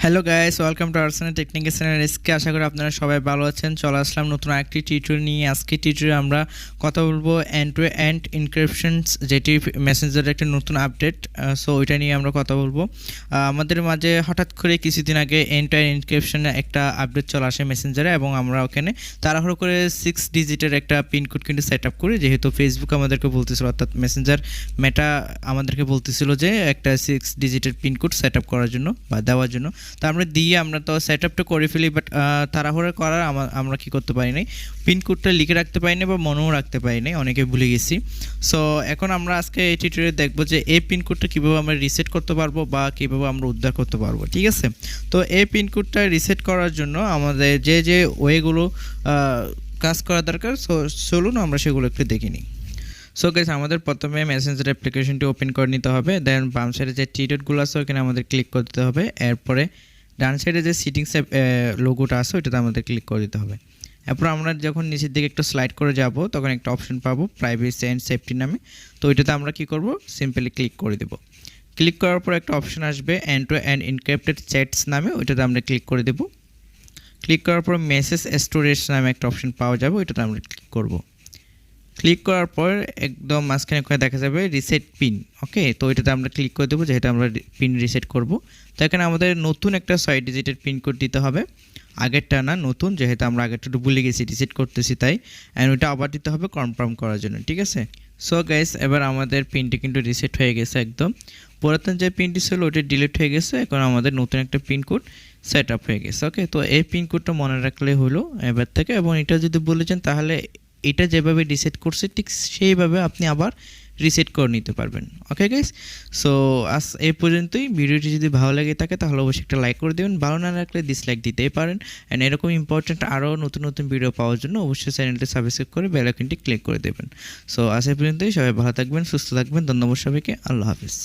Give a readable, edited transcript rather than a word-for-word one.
Hello guys, welcome to Arsenal technical channel. আজকে আশা করি আপনারা সবাই ভালো আছেন। চলে আসলাম নতুন একটি টিউটোরিয়াল নিয়ে। আজকে টিউটোরিয়ালে আমরা কথা বলবো এন্ড টু এন্ড এনক্রিপশনস, যেটি মেসেঞ্জারের একটা নতুন আপডেট। সো ওইটা নিয়ে আমরা কথা বলবো। আমাদের মাঝে হঠাৎ করে কিছুদিন আগে এন্ড টু এন্ড এনক্রিপশনের একটা আপডেট চলে আসে মেসেঞ্জারে, এবং আমরা ওখানে তাড়াহুড়ো করে 6 ডিজিটের একটা পিনকোড কিন্তু সেট আপ করি, যেহেতু ফেসবুক আমাদেরকে বলতেছিল, অর্থাৎ মেসেঞ্জার মেটা আমাদেরকে বলতেছিল যে একটা 6 ডিজিটের পিনকোড সেট আপ করার জন্য বা দেওয়ার জন্য। তো আমরা আমরা তো সেট আপটা করে ফেলি, বাট তাড়াহুড়ো করার আমরা কী করতে পারি নাই, পিনকোডটা লিখে রাখতে পারিনি বা মনেও রাখতে পারিনি, অনেকে ভুলে গেছি। সো এখন আমরা আজকে এই টিউটোরিয়ালে দেখবো যে এই পিনকোডটা কীভাবে আমরা রিসেট করতে পারবো বা কীভাবে আমরা উদ্ধার করতে পারবো, ঠিক আছে। তো এই পিনকোডটা রিসেট করার জন্য আমাদের যে ওয়েগুলো কাজ করা দরকার, সো চলুন আমরা সেগুলো একটু দেখে নিই। সো গাইস, আমাদের প্রথমে মেসেঞ্জার অ্যাপ্লিকেশনটি ওপেন করে নিতে হবে। দেন বাম সাইডে যে টি ডটগুলো আছে ওখানে আমাদের ক্লিক করে দিতে হবে। এরপরে ডান সাইডে যে সিটিংস লোগোটা আছে ওইটাতে আমাদের ক্লিক করে দিতে হবে। এরপর আমরা যখন নিচের দিকে একটু স্লাইড করে যাব তখন একটা অপশন পাবো প্রাইভেসি অ্যান্ড সেফটি নামে। তো ওইটাতে আমরা কি করব, সিম্পলি ক্লিক করে দেব। ক্লিক করার পর একটা অপশন আসবে end to end encrypted chats নামে, ওইটাতে আমরা ক্লিক করে দেব। ক্লিক করার পর মেসেজ স্টোরেজ নামে একটা অপশন পাওয়া যাবে, ওইটাতে আমরা ক্লিক করব। ক্লিক করার পর একদম মাঝখানে করে দেখা যাবে রিসেট পিন। ওকে, তো এটাতে আমরা ক্লিক করে দেবো, যেহেতু আমরা পিন রিসেট করব। তো এখানে আমাদের নতুন একটা 6 ডিজিটের পিনকোড দিতে হবে, আগেরটা না, নতুন, যেহেতু আমরা আগেরটা একটু ভুলে গেছি, রিসেট করতেছি তাই। অ্যান্ড ওইটা আবার দিতে হবে কনফার্ম করার জন্য, ঠিক আছে। সো গাইস, এবার আমাদের পিনটি কিন্তু রিসেট হয়ে গেছে একদম। পুরাতন যে পিনটি ছিল ওটা ডিলিট হয়ে গেছে, এখন আমাদের নতুন একটা পিনকোড সেট আপ হয়ে গেছে। ওকে, তো এই পিনকোডটা মনে রাখলে হলো এবার থেকে, এবং এটা যদি বলেছেন তাহলে এটা যেভাবে রিসেট করছে ঠিক সেইভাবে আপনি আবার রিসেট করে নিতে পারবেন। ওকে গাইস, সো আজ এই পর্যন্তই। ভিডিওটি যদি ভালো লাগে থাকে তাহলে অবশ্যই একটা লাইক করে দেবেন, ভালো না লাগলে ডিসলাইক দিতেই পারেন। অ্যান্ড এরকম ইম্পর্টেন্ট আরও নতুন নতুন ভিডিও পাওয়ার জন্য অবশ্যই চ্যানেলটি সাবস্ক্রাইব করে বেল আইকনটি ক্লিক করে দেবেন। সো আজ এই পর্যন্তই, সবাই ভালো থাকবেন, সুস্থ থাকবেন। ধন্যবাদ সবাইকে, আল্লাহ হাফিজ।